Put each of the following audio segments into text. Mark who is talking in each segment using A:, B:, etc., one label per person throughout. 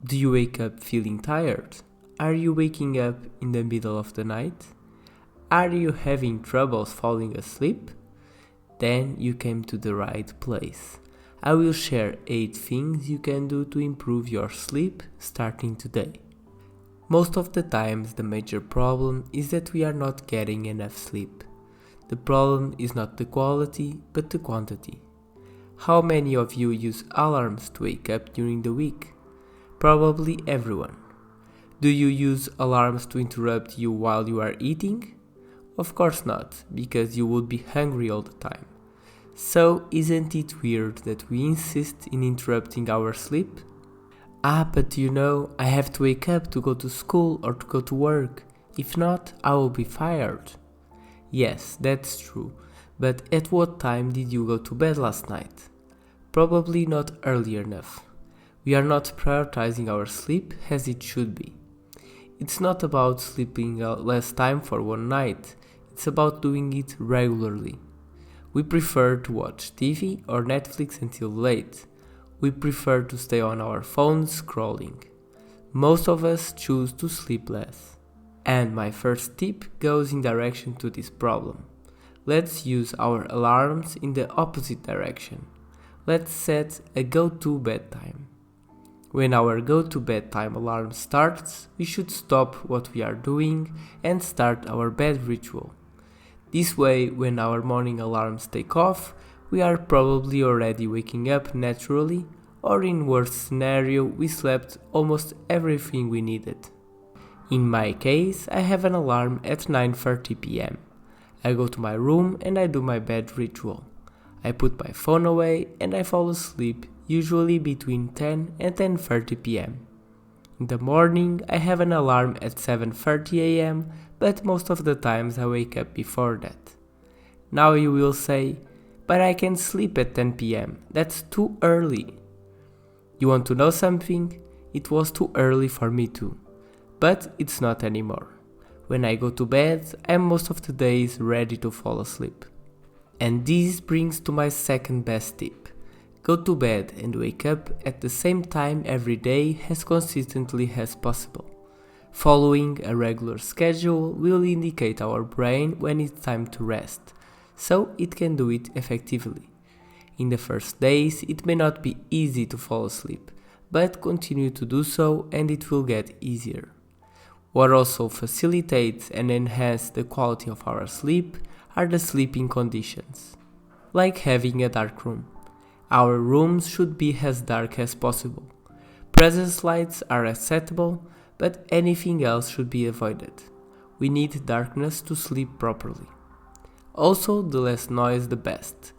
A: Do you wake up feeling tired? Are you waking up in the middle of the night? Are you having troubles falling asleep? Then you came to the right place. I will share 8 things you can do to improve your sleep starting today. Most of the times the major problem is that we are not getting enough sleep. The problem is not the quality, but the quantity. How many of you use alarms to wake up during the week? Probably everyone. Do you use alarms to interrupt you while you are eating? Of course not, because you would be hungry all the time. So isn't it weird that we insist in interrupting our sleep? But I have to wake up to go to school or to go to work. If not, I will be fired. Yes, that's true. But at what time did you go to bed last night? Probably not early enough. We are not prioritizing our sleep as it should be. It's not about sleeping less time for one night. It's about doing it regularly. We prefer to watch TV or Netflix until late. We prefer to stay on our phones scrolling. Most of us choose to sleep less. And my first tip goes in direction to this problem. Let's use our alarms in the opposite direction. Let's set a go-to bedtime. When our go-to-bed time alarm starts, we should stop what we are doing and start our bed ritual. This way, when our morning alarms take off, we are probably already waking up naturally, or in worst scenario, we slept almost everything we needed. In my case, I have an alarm at 9:30 p.m. I go to my room and I do my bed ritual. I put my phone away and I fall asleep usually between 10 and 10:30 p.m. In the morning, I have an alarm at 7:30 a.m., but most of the times I wake up before that. Now you will say, but I can sleep at 10 p.m., that's too early. You want to know something? It was too early for me too, but it's not anymore. When I go to bed, I am most of the days ready to fall asleep. And this brings to my second best tip. Go to bed and wake up at the same time every day as consistently as possible. Following a regular schedule will indicate our brain when it's time to rest, so it can do it effectively. In the first days, it may not be easy to fall asleep, but continue to do so and it will get easier. What also facilitates and enhances the quality of our sleep are the sleeping conditions, like having a dark room. Our rooms should be as dark as possible. Presence lights are acceptable, but anything else should be avoided. We need darkness to sleep properly. Also, the less noise the best.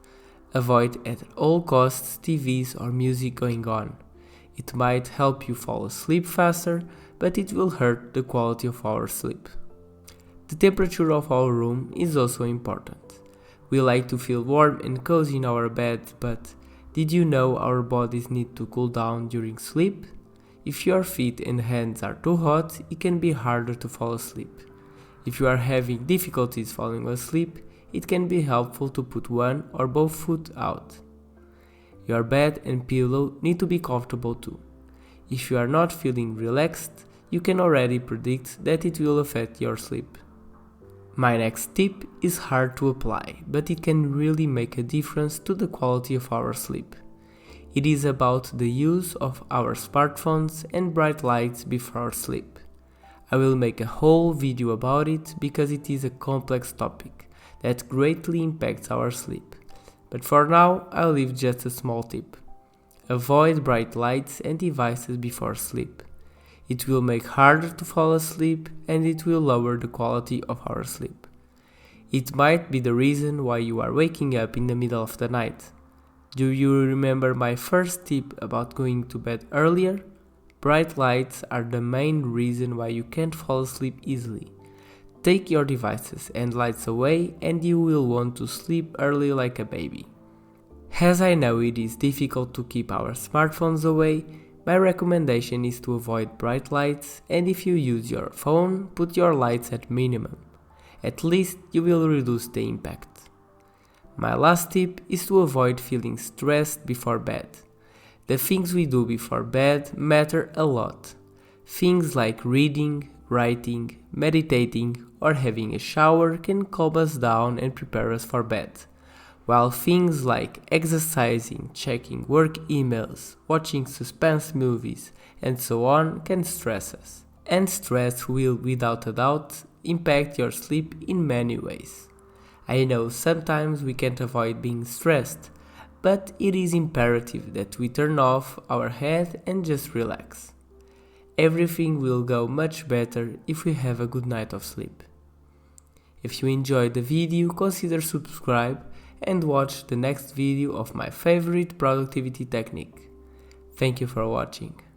A: Avoid at all costs TVs or music going on. It might help you fall asleep faster, but it will hurt the quality of our sleep. The temperature of our room is also important. We like to feel warm and cozy in our bed, but did you know our bodies need to cool down during sleep? If your feet and hands are too hot, it can be harder to fall asleep. If you are having difficulties falling asleep, it can be helpful to put one or both foot out. Your bed and pillow need to be comfortable too. If you are not feeling relaxed, you can already predict that it will affect your sleep. My next tip is hard to apply, but it can really make a difference to the quality of our sleep. It is about the use of our smartphones and bright lights before sleep. I will make a whole video about it because it is a complex topic that greatly impacts our sleep. But for now, I'll leave just a small tip. Avoid bright lights and devices before sleep. It will make harder to fall asleep and it will lower the quality of our sleep. It might be the reason why you are waking up in the middle of the night. Do you remember my first tip about going to bed earlier? Bright lights are the main reason why you can't fall asleep easily. Take your devices and lights away and you will want to sleep early like a baby. As I know it is difficult to keep our smartphones away, my recommendation is to avoid bright lights, and if you use your phone, put your lights at minimum. At least you will reduce the impact. My last tip is to avoid feeling stressed before bed. The things we do before bed matter a lot. Things like reading, writing, meditating, or having a shower can calm us down and prepare us for bed, while things like exercising, checking work emails, watching suspense movies, and so on can stress us. And stress will, without a doubt, impact your sleep in many ways. I know sometimes we can't avoid being stressed, but it is imperative that we turn off our head and just relax. Everything will go much better if we have a good night of sleep. If you enjoyed the video, consider subscribe and watch the next video of my favorite productivity technique. Thank you for watching.